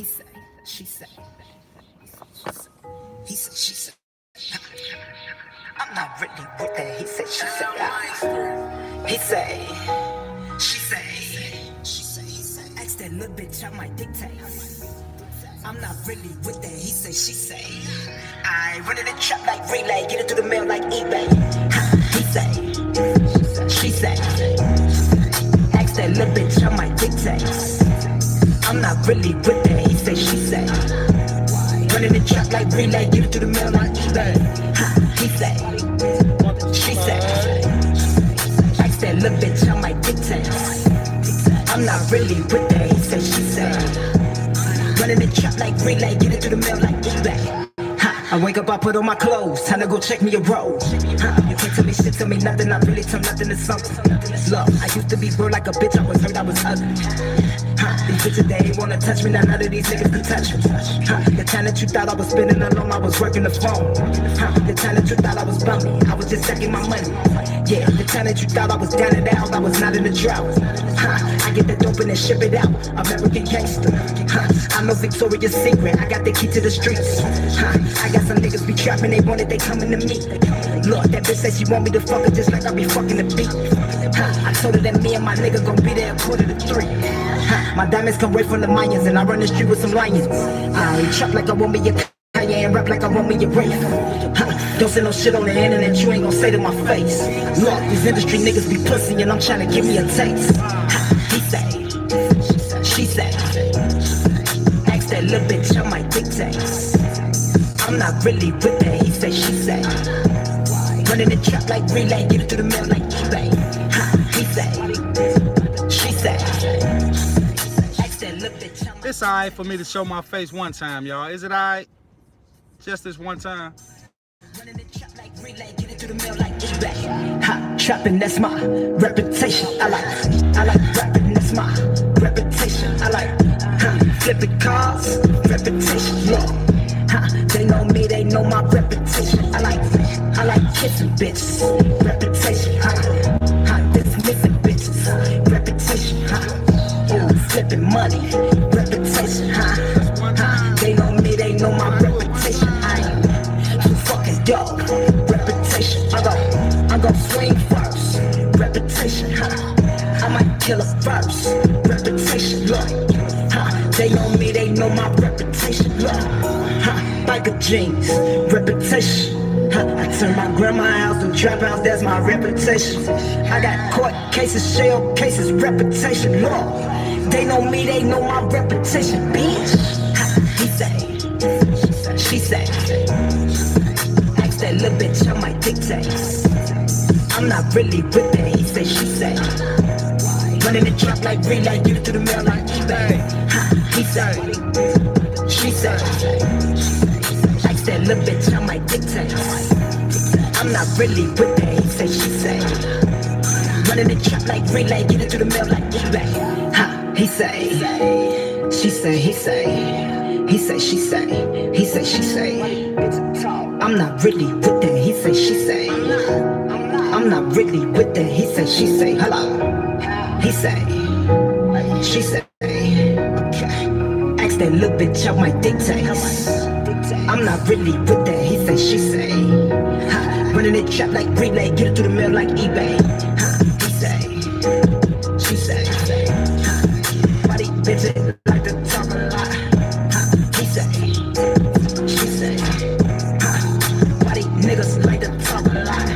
say, she say, he said, she said. I'm not really with that. He said, she said. He say, she say, she say, he say. Ask that little bitch, I might dictate. I'm not really with that. He say, she say. I run in the trap like relay, get it through the mail like eBay. He say, she say. Ask that little bitch, I might dictate. I'm not really with that. He say, she say. Running the trap like relay, get it through the mail like eBay. He say, she say. Ask that little bitch, I might dictate. I'm not really with that. He say, she say. Running the trap like relay, get it through the mail like eBay. I wake up, I put on my clothes, time to go check me a roll. You can't tell me shit, tell me nothing, I really tell nothing to something. Look, I used to be broke like a bitch, I was hurt, I was ugly. These bitches, they ain't wanna touch me, now none of these niggas can touch me. The time that you thought I was spending alone, I was working the phone. The time that you thought I was bumming, I was just stacking my money. Yeah, the time that you thought I was down and out, I was not in the drought. I get the dope and then ship it out, American gangster. I'm a Victoria's Secret, I got the key to the streets. I got some niggas be trapping, they want it, they coming to me. Look, that bitch says she want me to fuck her just like I be fucking the beat. I told her that me and my nigga gon' be there at 2:45. My diamonds come right from the Mayans, and I run the street with some lions. I trap like I want me a Kanye and rap like I want me a Wraith. Don't say no shit on the internet, you ain't gon' say to my face. Look, these industry niggas be pussy, and I'm trying to give me a taste. He say, she say. Ask that little bitch, I might dictate. I'm not really with that, he say, she say. Running the trap like relay, get it through the mail like eBay. He say, she say. Ask that little bitch, I might. It's alright for me to show my face one time, y'all. Is it alright? Just this one time? Running the trap like relay, get it through the mail like eBay. Trapping, that's my reputation. I like rapping, that's my reputation. I like flipping cars, reputation. Yeah. They know me, they know my reputation. I like kissing bitches, reputation. Dismissing bitches, reputation. Flipping money, reputation. They know me, they know my reputation. I ain't too fucking dope, reputation. I go swing first, reputation. I might kill her first, reputation. Look, they know me, they know my reputation. Look, biker jeans, reputation. I turn my grandma house to trap house, that's my reputation. I got court cases, shell cases, reputation. Look, they know me, they know my reputation, bitch. He say, she say. Ask that little bitch, I might dictate. I'm not really with that, he say, she say. Running the trap like relay, get it through the mail like eBay. He say, she say. Ask that little bitch, I might dictate. I'm not really with that, he say, she say. Running the trap like relay, get it through the mail like eBay. He say, she say, he say. He say, she say. He say, she say. I'm not really with that, he say, she say. I'm not really with that, he say, she say. Hello. He say, she say. Ask that little bitch, I might dictate. I'm not really with that, he say, she say. Running the trap like relay, get it through the mail like eBay. He say, she say. Why these bitches like to talk a lot? He say, she say. Why these niggas like to talk a lot?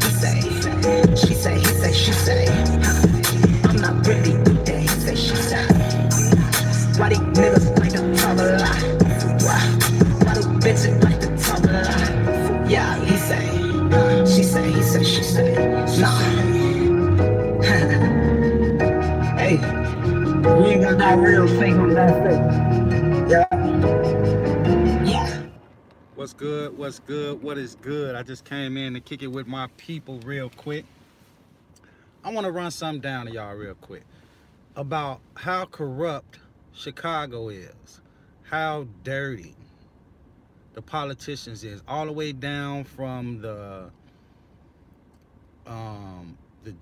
He say, she say, he say, she say. I'm not really with that, he say, she say. Why these niggas like to talk a lot? Why these bitches like to talk a lot? Yeah, he say, she say, he say, she say. Nah. Hey, we ain't got that real thing on that thing. Yeah. Yeah. What's good? What's good? What is good? I just came in to kick it with my people real quick. I want to run something down to y'all real quick about how corrupt Chicago is, how dirty the politicians is, all the way down from the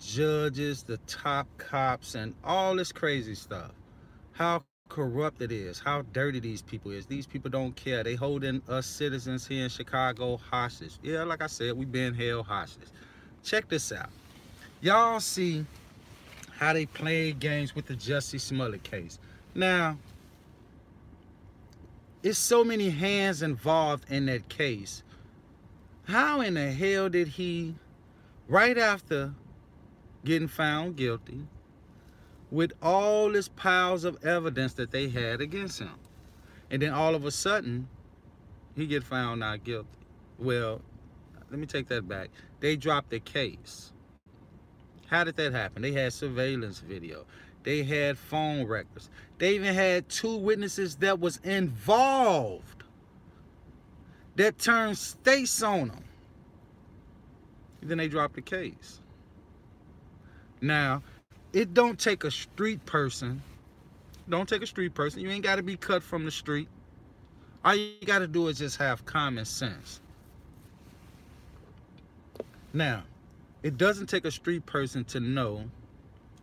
judges, the top cops, and all this crazy stuff. How corrupt it is, how dirty these people is. These people don't care. They holding us citizens here in Chicago hostage. Yeah, like I said, we been held hostage. Check this out. Y'all see how they played games with the Jussie Smollett case. Now, it's so many hands involved in that case. How in the hell did he, right after getting found guilty, with all this piles of evidence that they had against him, and then all of a sudden, he get found not guilty? Well, let me take that back. They dropped the case. How did that happen? They had surveillance video. They had phone records. They even had 2 witnesses that was involved that turned states on them. Then they dropped the case. Now, it don't take a street person. Don't take a street person. You ain't got to be cut from the street. All you got to do is just have common sense. Now, it doesn't take a street person to know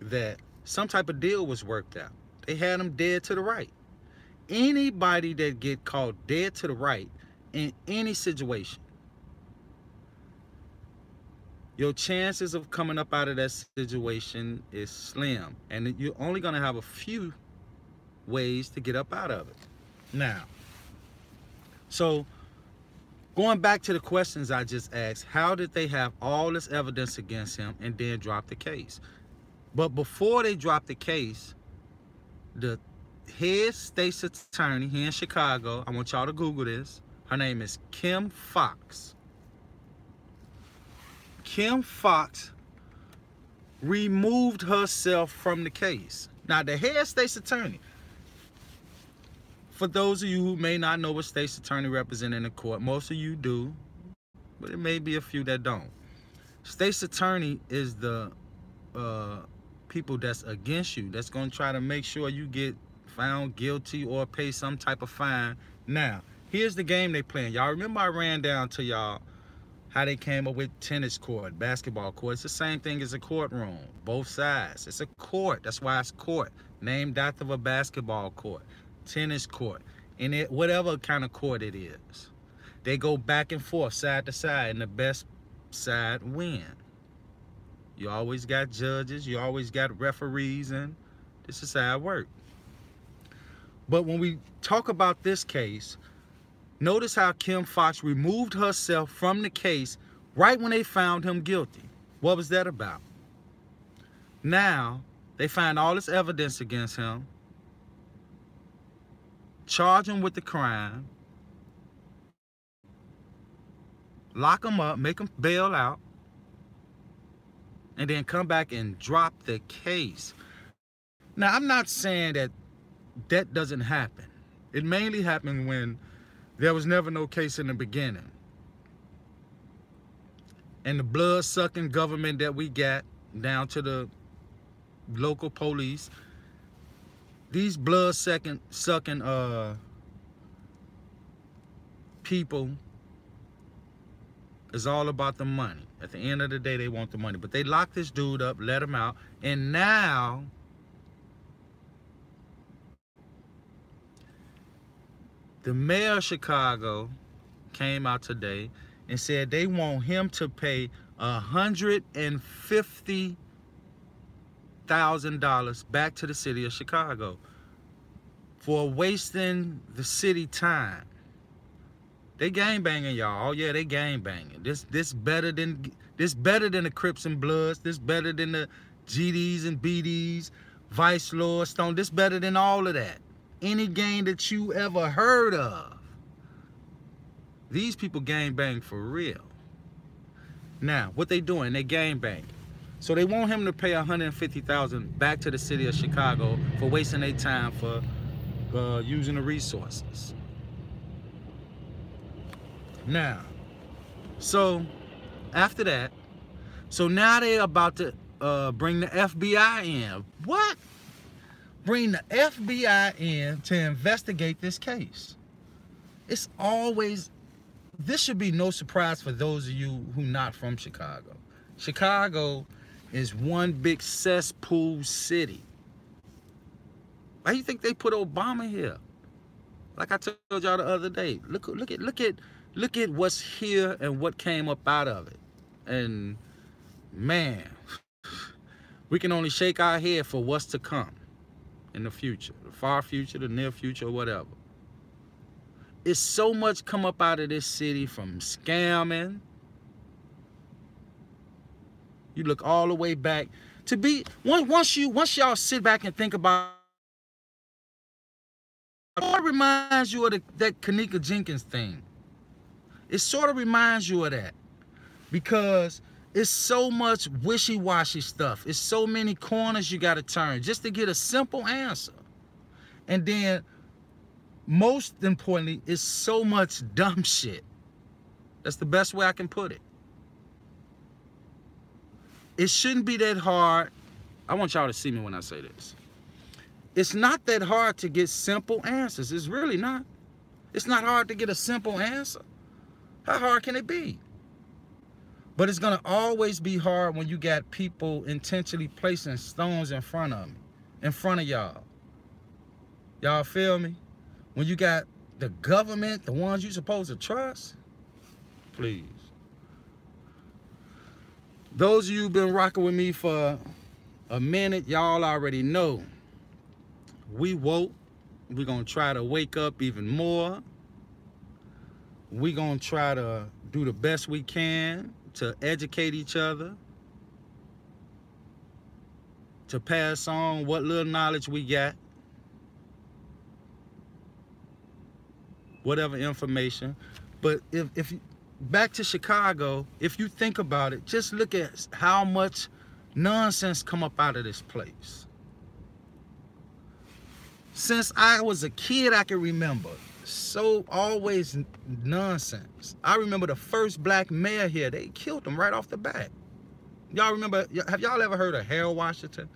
that some type of deal was worked out. They had him dead to the right. Anybody that get caught dead to the right in any situation, your chances of coming up out of that situation is slim. And you're only going to have a few ways to get up out of it. Now, so going back to the questions I just asked, how did they have all this evidence against him and then drop the case? But before they dropped the case, the head state's attorney here in Chicago, I want y'all to Google this. Her name is Kim Foxx. Kim Foxx removed herself from the case. Now, the head state's attorney, for those of you who may not know what state's attorney represent in the court, most of you do, but it may be a few that don't. State's attorney is the people that's against you, that's going to try to make sure you get found guilty or pay some type of fine. Now, here's the game they playing. Y'all remember I ran down to y'all how they came up with tennis court, basketball court. It's the same thing as a courtroom, both sides. It's a court. That's why it's court, named after a basketball court, tennis court, and it whatever kind of court it is. They go back and forth, side to side, and the best side win. You always got judges, you always got referees, and this is how it works. But when we talk about this case, notice how Kim Foxx removed herself from the case right when they found him guilty. What was that about? Now, they find all this evidence against him, charge him with the crime, lock him up, make him bail out, and then come back and drop the case. Now, I'm not saying that that doesn't happen. It mainly happened when there was never no case in the beginning. And the blood-sucking government that we got, down to the local police, these blood-sucking people is all about the money. At the end of the day, they want the money. But they locked this dude up, let him out, and now the mayor of Chicago came out today and said they want him to pay $150,000 back to the city of Chicago for wasting the city time. They gangbanging, y'all. Oh yeah, they gangbanging. This better than the Crips and Bloods. This better than the GDs and BDs, Vice Lord, Stone. This better than all of that. Any gang that you ever heard of. These people gangbang for real. Now, what they doing? They gangbang. So they want him to pay $150,000 back to the city of Chicago for wasting their time for using the resources. Now, so after that, so now they're about to bring the FBI in. What? Bring the FBI in to investigate this case. It's always, this should be no surprise for those of you who not from Chicago. Chicago is one big cesspool city. Why do you think they put Obama here? Like I told y'all the other day, look at what's here and what came up out of it. And man, we can only shake our head for what's to come in the future, the far future, the near future, or whatever. It's so much come up out of this city, from scamming. You look all the way back to be once y'all sit back and think about it, it reminds you of that Kenneka Jenkins thing. It sort of reminds you of that, because it's so much wishy-washy stuff. It's so many corners you got to turn just to get a simple answer. And then, most importantly, it's so much dumb shit. That's the best way I can put it. It shouldn't be that hard. I want y'all to see me when I say this. It's not that hard to get simple answers. It's really not. It's not hard to get a simple answer. How hard can it be? But it's going to always be hard when you got people intentionally placing stones in front of me, in front of y'all. Y'all feel me? When you got the government, the ones you're supposed to trust, please. Those of you who've been rocking with me for a minute, y'all already know. We woke. We're going to try to wake up even more. We're going to try to do the best we can to educate each other, to pass on what little knowledge we got, whatever information. But if you, back to Chicago, if you think about it, just look at how much nonsense come up out of this place. Since I was a kid, I can remember. So always nonsense. I remember the first black mayor here, they killed him right off the bat. Y'all remember, have y'all ever heard of Harold Washington?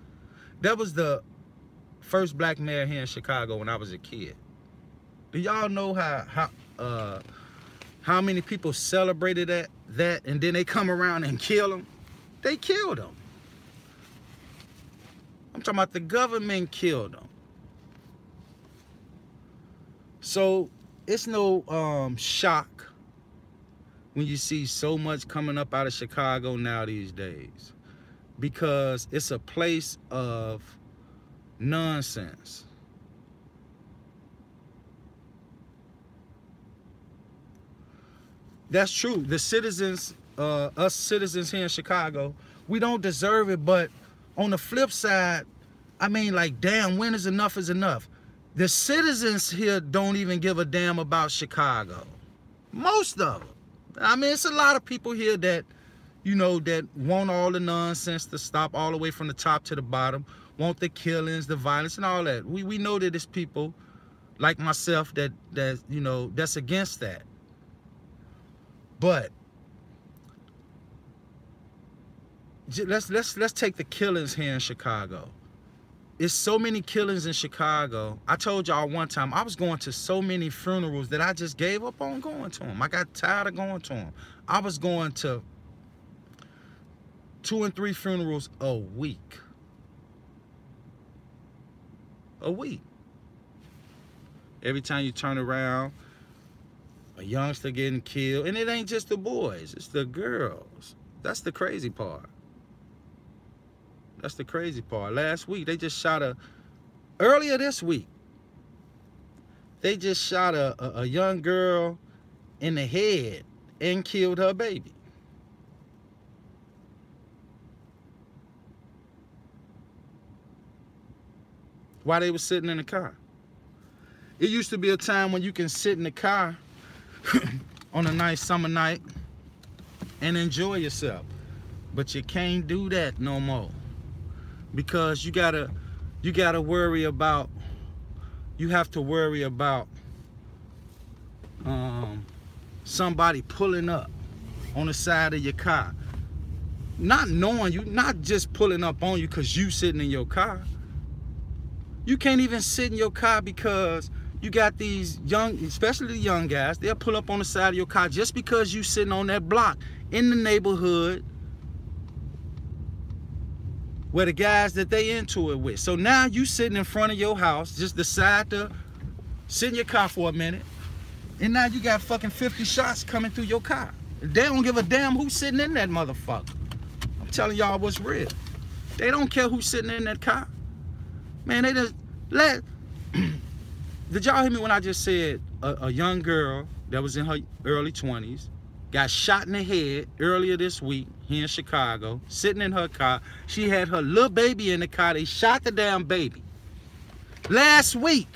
That was the first black mayor here in Chicago when I was a kid. Do y'all know how many people celebrated that and then they come around and kill him? They killed him. I'm talking about the government killed him. So it's no shock when you see so much coming up out of Chicago now these days, because it's a place of nonsense. That's true. The citizens, us citizens here in Chicago, we don't deserve it. But on the flip side, I mean, like, damn, when is enough is enough? The citizens here don't even give a damn about Chicago. Most of them. I mean, it's a lot of people here that, you know, that want all the nonsense to stop all the way from the top to the bottom, want the killings, the violence, and all that. We know that it's people like myself that you know, that's against that. But let's take the killings here in Chicago. It's so many killings in Chicago. I told y'all one time, I was going to so many funerals that I just gave up on going to them. I got tired of going to them. I was going to 2 and 3 funerals a week. A week. Every time you turn around, a youngster getting killed. And it ain't just the boys, it's the girls. That's the crazy part. That's the crazy part. Last week, they just shot earlier this week, they just shot a young girl in the head and killed her baby. While they were sitting in the car. It used to be a time when you can sit in the car on a nice summer night and enjoy yourself. But you can't do that no more. Because you gotta worry about, you have to worry about somebody pulling up on the side of your car, not knowing you, not just pulling up on you because you sitting in your car. You can't even sit in your car because you got these young, especially the young guys, they'll pull up on the side of your car just because you sitting on that block in the neighborhood where the guys that they into it with. So now you sitting in front of your house, just decide to sit in your car for a minute, and now you got fucking 50 shots coming through your car. They don't give a damn who's sitting in that motherfucker. I'm telling y'all what's real. They don't care who's sitting in that car. Man, they just let... Did y'all hear me when I just said a young girl that was in her early 20s got shot in the head earlier this week here in Chicago, sitting in her car. She had her little baby in the car. They shot the damn baby. Last week,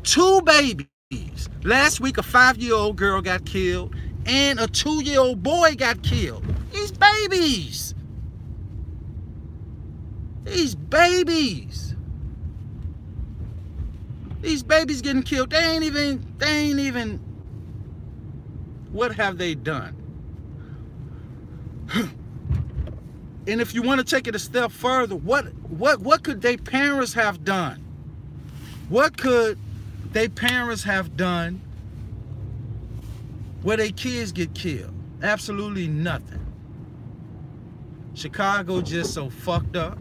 2 babies. Last week, a 5-year-old girl got killed and a 2-year-old boy got killed. These babies. These babies. These babies getting killed. They ain't even, what have they done? And if you want to take it a step further, what could their parents have done? What could their parents have done where their kids get killed? Absolutely nothing. Chicago just so fucked up.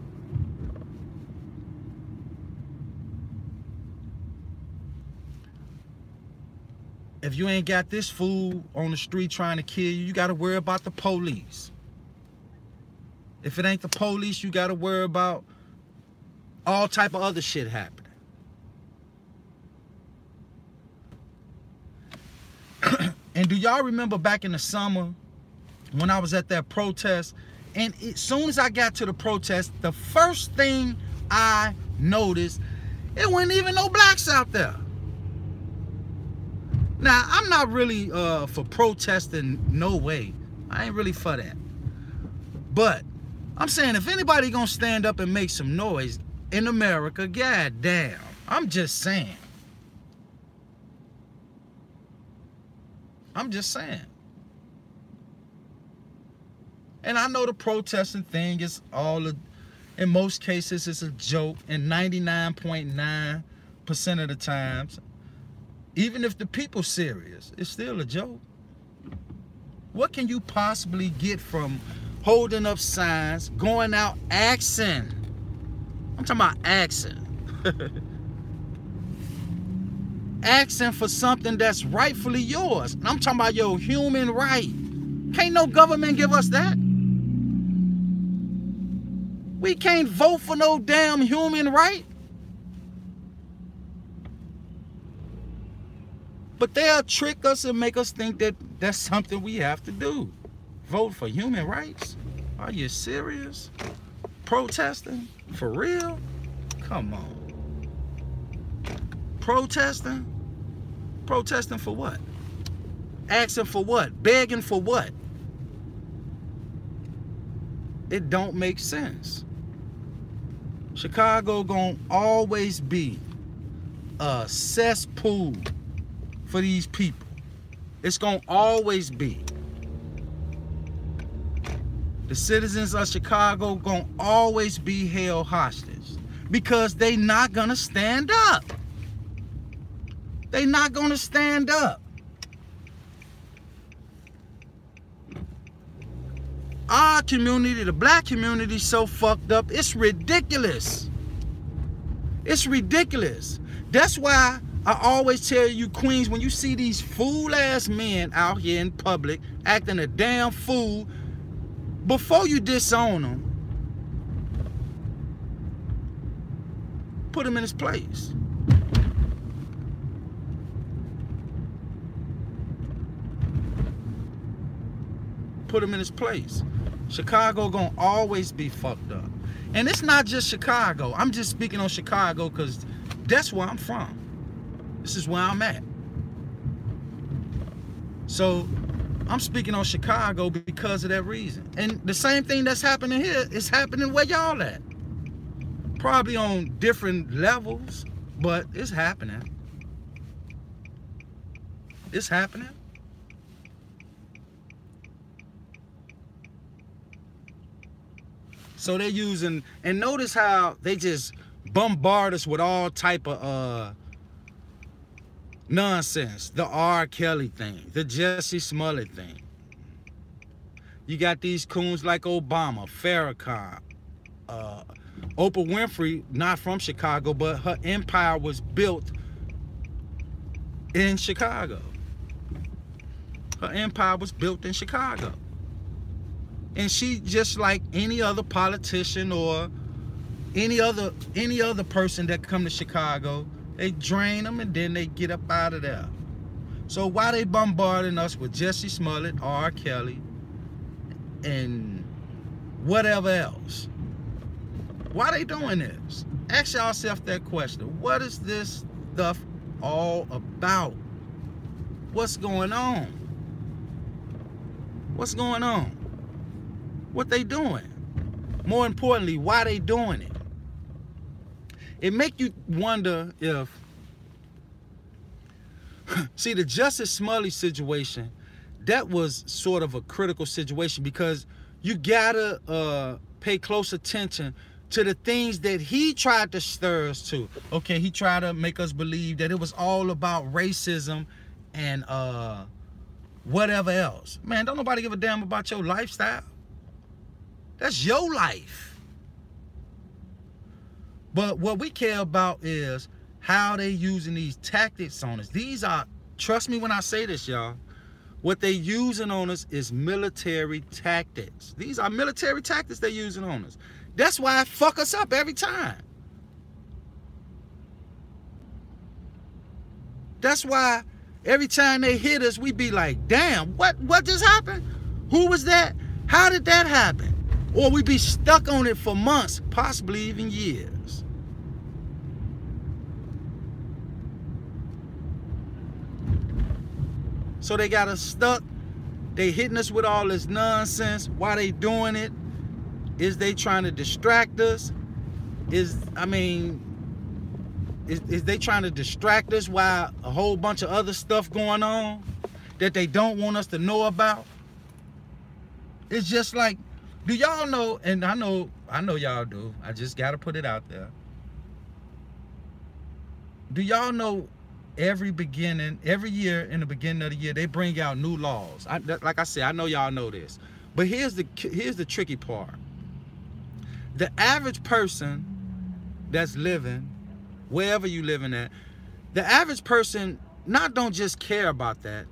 If you ain't got this fool on the street trying to kill you, you got to worry about the police. If it ain't the police, you got to worry about all type of other shit happening. And do y'all remember back in the summer when I was at that protest? And as soon as I got to the protest, the first thing I noticed, it wasn't even no blacks out there. Now, I'm not really for protesting, no way. I ain't really for that. But I'm saying if anybody gonna stand up and make some noise in America, goddamn, I'm just saying. I'm just saying. And I know the protesting thing is in most cases, it's a joke. And 99.9% of the times, even if the people's serious, it's still a joke. What can you possibly get from holding up signs, going out asking? I'm talking about asking. Asking for something that's rightfully yours. And I'm talking about your human right. Can't no government give us that. We can't vote for no damn human right. But they'll trick us and make us think that that's something we have to do. Vote for human rights? Are you serious? Protesting? For real? Come on. Protesting? Protesting for what? Asking for what? Begging for what? It don't make sense. Chicago gonna always be a cesspool for these people. It's gonna always be. The citizens of Chicago gonna always be held hostage because they not gonna stand up. They not gonna stand up. Our community, the black community, so fucked up, it's ridiculous. It's ridiculous. That's why I always tell you, queens, when you see these fool-ass men out here in public acting a damn fool, before you disown them, put him in his place. Put him in his place. Chicago gonna always be fucked up. And it's not just Chicago. I'm just speaking on Chicago because that's where I'm from. This is where I'm at. So I'm speaking on Chicago because of that reason. And the same thing that's happening here is happening where y'all at. Probably on different levels, but it's happening. It's happening. So they're using, and notice how they just bombard us with all type of nonsense. The R. Kelly thing, the Jussie Smollett thing. You got these coons like Obama, Farrakhan, Oprah Winfrey, not from Chicago, but her empire was built in Chicago. Her empire was built in Chicago. And she, just like any other politician or any other person that come to Chicago, they drain them and then they get up out of there. So why they bombarding us with Jussie Smollett, R. Kelly, and whatever else? Why they doing this? Ask yourself that question. What is this stuff all about? What's going on? What's going on? What they doing? More importantly, why they doing it? It make you wonder if, see, the Jussie Smollett situation, that was sort of a critical situation, because you gotta pay close attention to the things that he tried to stir us to. Okay, he tried to make us believe that it was all about racism and whatever else. Man, don't nobody give a damn about your lifestyle. That's your life. But what we care about is how they using these tactics on us. These are, trust me when I say this, y'all, what they using on us is military tactics. These are military tactics they using on us. That's why it fuck us up every time. That's why every time they hit us, we be like, damn, what just happened? Who was that? How did that happen? Or we be stuck on it for months, possibly even years. So they got us stuck. They hitting us with all this nonsense. Why they doing it? Is they trying to distract us? Is they trying to distract us while a whole bunch of other stuff going on that they don't want us to know about? It's just like, do y'all know, and I know y'all do, I just gotta put it out there. Do y'all know every year in the beginning of the year, they bring out new laws? Like I said, I know y'all know this. But here's the tricky part. The average person that's living, wherever you living at, the average person don't just care about that.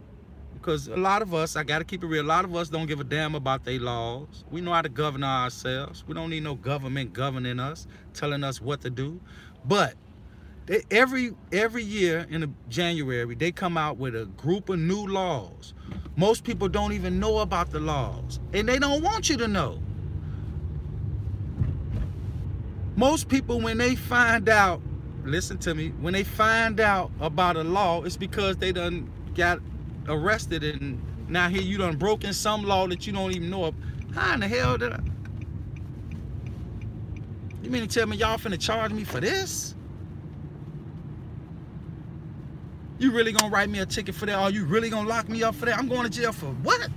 Because a lot of us, I got to keep it real, a lot of us don't give a damn about their laws. We know how to govern ourselves. We don't need no government governing us, telling us what to do. But every year in January, they come out with a group of new laws. Most people don't even know about the laws, and they don't want you to know. Most people, when they find out, listen to me, when they find out about a law, it's because they done got arrested, and now here you done broken some law that you don't even know of. How in the hell did I? You mean to tell me y'all finna charge me for this? You really gonna write me a ticket for that? Are you really gonna lock me up for that? I'm going to jail for what?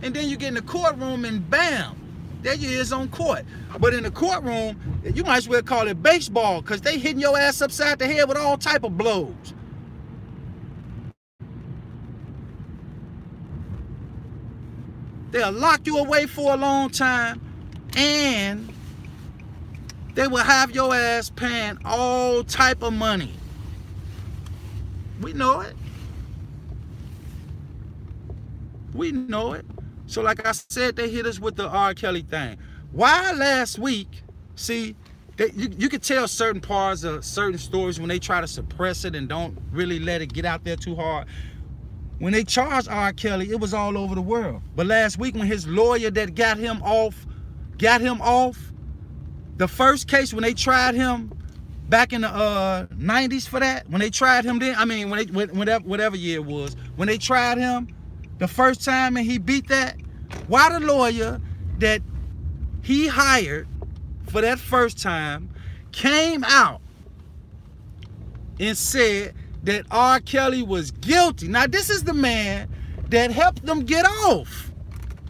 And then you get in the courtroom and bam, there you is on court. But in the courtroom, you might as well call it baseball, because they hitting your ass upside the head with all type of blows. They'll lock you away for a long time, and they will have your ass paying all type of money. We know it. We know it. So like I said, they hit us with the R. Kelly thing. Why last week, see, you could tell certain parts of certain stories when they try to suppress it and don't really let it get out there too hard. When they charged R. Kelly, it was all over the world. But last week when his lawyer that got him off, the first case when they tried him back in the 90s for that, when they tried him then, I mean, whatever year it was, when they tried him the first time and he beat that, why the lawyer that he hired for that first time came out and said that R. Kelly was guilty? Now, this is the man that helped them get off.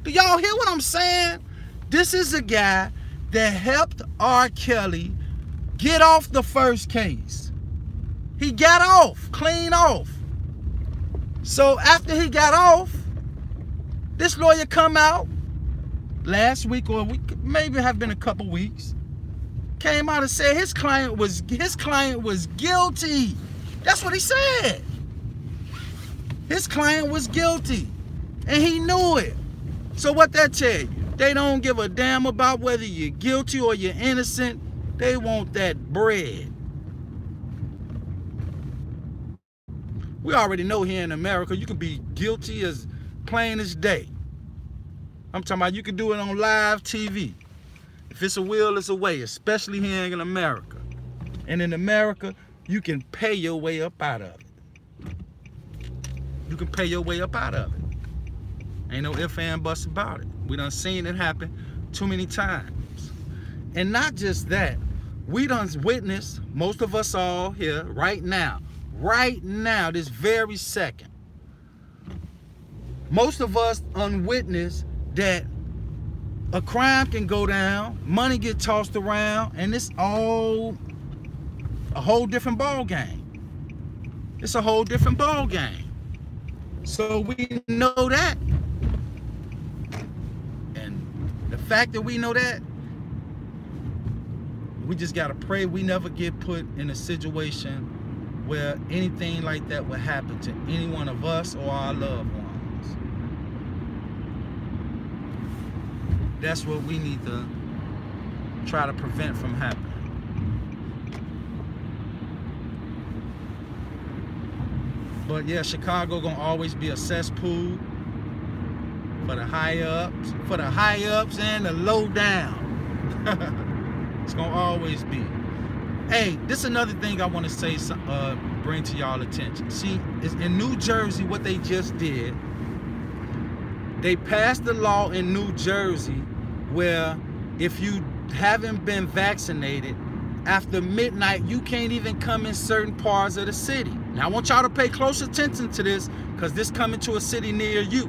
Do y'all hear what I'm saying? This is a guy that helped R. Kelly get off the first case. He got off, clean off. So after he got off, this lawyer come out last week or week, maybe have been a couple weeks, came out and said his client was guilty. That's what he said. His client was guilty, and he knew it. So what that tell you? They don't give a damn about whether you're guilty or you're innocent. They want that bread. We already know here in America, you can be guilty as plain as day. I'm talking about you can do it on live TV. If it's a will, it's a way, especially here in America. And in America, you can pay your way up out of it. You can pay your way up out of it. Ain't no ifs and buts about it. We done seen it happen too many times. And not just that, we done witnessed, most of us all here right now, this very second, most of us unwitnessed that a crime can go down, money get tossed around, and it's all a whole different ball game. It's a whole different ball game. So we know that. And the fact that we know that, we just gotta pray we never get put in a situation where anything like that would happen to any one of us or our loved ones. That's what we need to try to prevent from happening. But yeah, Chicago gonna always be a cesspool for the high ups and the low down. It's gonna always be. Hey, this is another thing I want to say, bring to y'all attention. See, in New Jersey, what they just did, they passed the law in New Jersey where if you haven't been vaccinated, after midnight, you can't even come in certain parts of the city. Now, I want y'all to pay close attention to this because this coming to a city near you,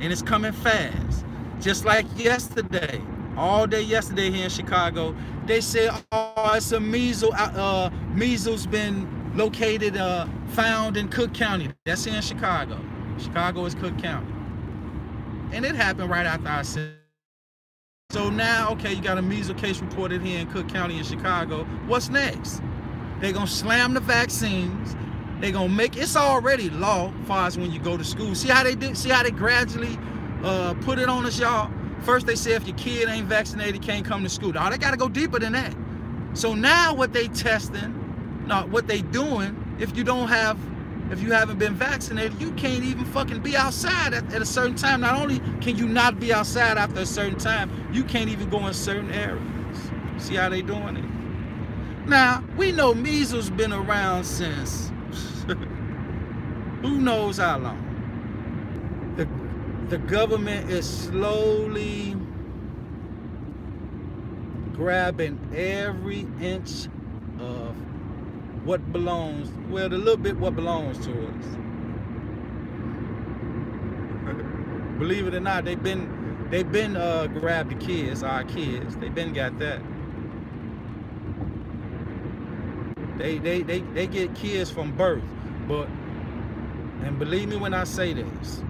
and it's coming fast. Just like yesterday, all day yesterday here in Chicago, they said, oh, it's a measles been located, found in Cook County. That's here in Chicago. Chicago is Cook County. And it happened right after I said. So now, okay, you got a measles case reported here in Cook County in Chicago. What's next? They're gonna slam the vaccines. They're gonna make, it's already law as far as when you go to school. See how they do? See how they gradually put it on us, y'all? First they say if your kid ain't vaccinated, can't come to school. Now they gotta go deeper than that. So now what they testing, what they doing, if you haven't been vaccinated, you can't even fucking be outside at a certain time. Not only can you not be outside after a certain time, you can't even go in certain areas. See how they doing it? Now, we know measles been around since who knows how long. The government is slowly grabbing every inch of what belongs, well, the little bit what belongs to us. Believe it or not, they've been grabbed the kids, our kids. They've been got that. They get kids from birth, but, and believe me when I say this,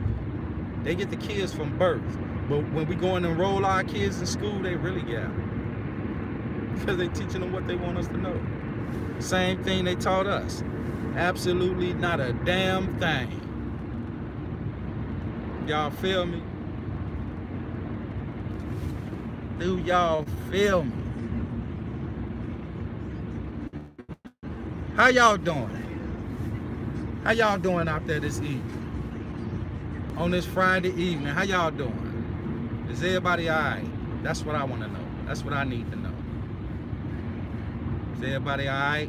they get the kids from birth, but when we go and enroll our kids in school, they really get them because they teaching them what they want us to know. Same thing they taught us. Absolutely not a damn thing. Y'all feel me? Do y'all feel me? How y'all doing? How y'all doing out there this evening? On this Friday evening, how y'all doing? Is everybody all right? That's what I want to know. That's what I need to know. Is everybody all right?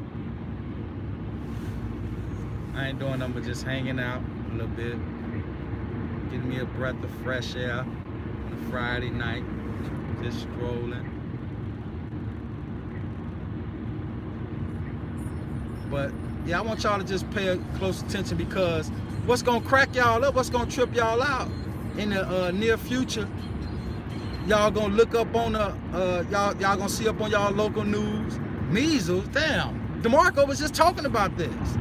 I ain't doing nothing but just hanging out a little bit. Getting me a breath of fresh air on a Friday night. Just strolling. But yeah, I want y'all to just pay close attention because what's gonna crack y'all up, what's gonna trip y'all out in the near future, y'all gonna look up on the, y'all gonna see up on y'all local news, measles, damn, DeMarco was just talking about this.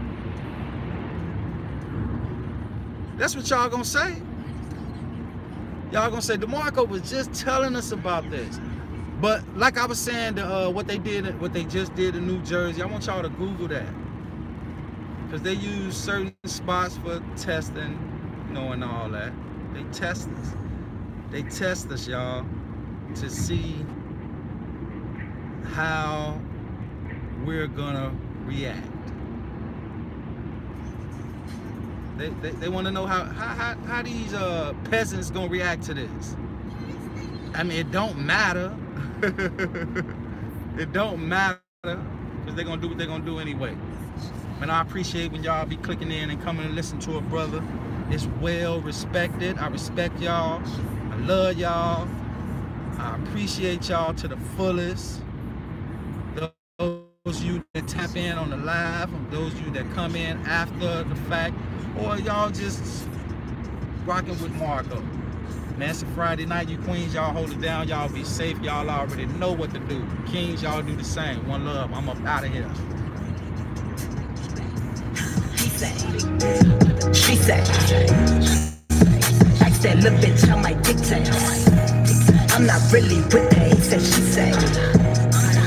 That's what y'all gonna say. Y'all gonna say DeMarco was just telling us about this. But like I was saying, what they just did in New Jersey, I want y'all to Google that. Because they use certain spots for testing, you know, and all that. They test us. They test us, y'all, to see how we're gonna react. They want to know how these peasants gonna react to this. I mean, it don't matter. It don't matter, because they're gonna do what they're gonna do anyway. And I appreciate when y'all be clicking in and coming and listen to a brother. It's well respected. I respect y'all. I love y'all. I appreciate y'all to the fullest. Those of you that tap in on the live, those of you that come in after the fact, or y'all just rocking with Marco. Man, it's a Friday night. You queens, y'all hold it down. Y'all be safe. Y'all already know what to do. Kings, y'all do the same. One love. I'm up out of here. She said, ask that little bitch on my dictate. I'm not really with that. He said, she said,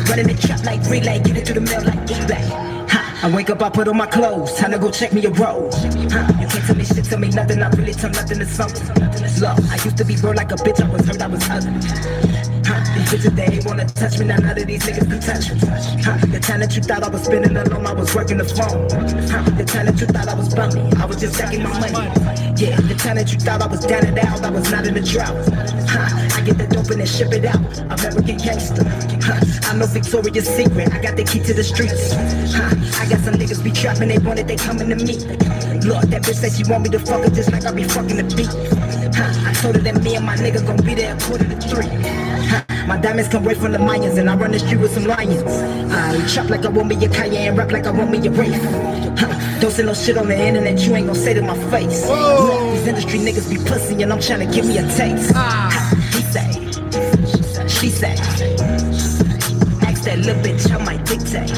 running the trap like relay, get it to the mail like eBay. I wake up, I put on my clothes, time to go check me a roll. You can't tell me shit, tell me nothing, I really tell nothing to something. Look, I used to be broke like a bitch, I was hurt, I was ugly. These bitches, they ain't wanna touch me, now none of these niggas can touch me. The time that you thought I was spending alone, I was working the phone. The time that you thought I was bumming, I was just stacking my money. Yeah, the time that you thought I was down and out, I was not in the drought. I get the dope and then ship it out, American gangster. I know Victoria's Secret, I got the key to the streets. I got some niggas be trapping, they want it, they coming to me. Lord, that bitch said she want me to fuck her just like I be fucking the beat. I told her that me and my nigga gon' be there at 2:45. My diamonds come right from the Mayans, and I run the street with some lions. I chop like I want me a Cayenne, rap like I want me a Wraith. Don't say no shit on the internet, you ain't gon' say to my face. Look, these industry niggas be pussy, and I'm trying to give me a taste. He say, she say, ask that little bitch on my dictate.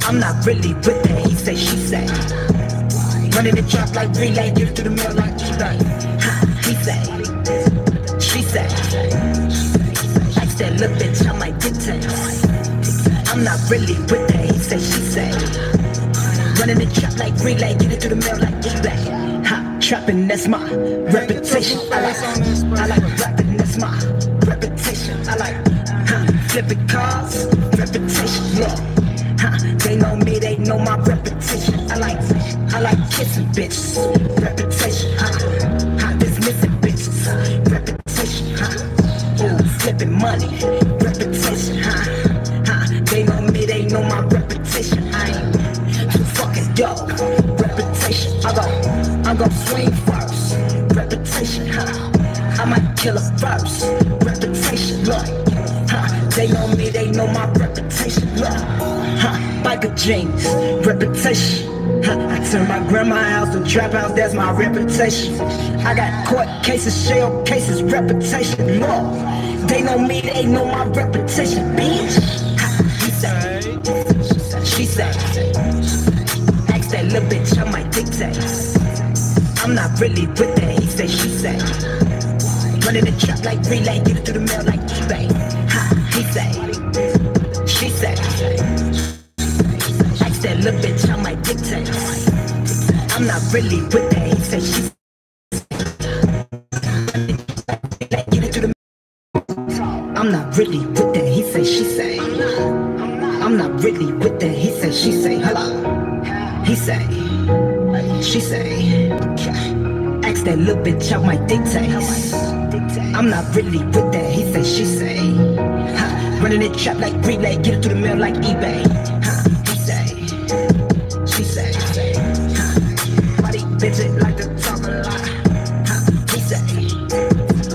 I'm not really with that, he say, she say. Running the trap like relay, get it to the mail like eBay. He say, she say, ask that little bitch on my dictate. I'm not really with that, he say, she say. Running the trap like relay, get it to the mail like eBay. Trapping, that's my reputation. I like rapping, that's my reputation. I like flipping cars, reputation. Yeah. They know me, they know my reputation. I like kissing bitches, reputation. Dismissing bitches, reputation. Ooh, flipping money, reputation. They know me, they know my reputation. I ain't too fucking dope, reputation. I go swing first, reputation. I might kill her first, reputation. Look, they know me, they know my reputation. Look, biker jeans, reputation. I turn my grandma's house to trap house, that's my reputation. I got court cases, shell cases, reputation. Look, they know me, they know my reputation, bitch. He said, she said, ask that little bitch on my dictate. I'm not really with that, he said, she said. Running the trap like relay, get it to the mail like eBay. He said, she said, ask that little bitch on my dictate. I'm not really with that, he said, she said. Get it to the mail. I'm not really with that, he said, she said. I'm not really with that, he said, she say. Hello, he say, she say. Ask that little bitch out my dictates. I'm not really with that, he say, she say. Running the trap like relay, get it to the mail like eBay. He say, she say. Why these bitches like to talk a lot? He say,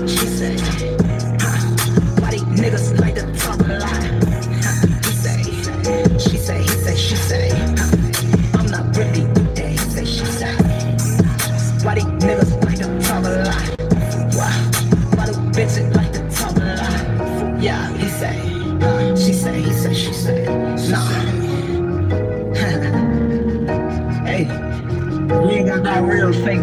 she say. Why these niggas like to talk a lot? He say, she say, he say, she say. I'm not really with that, he say, she say. Why these niggas like to talk a lot? Why do bitches like to talk a lot? Yeah, he say, she say, he say, she say. Nah. Hey, we ain't got that real fake.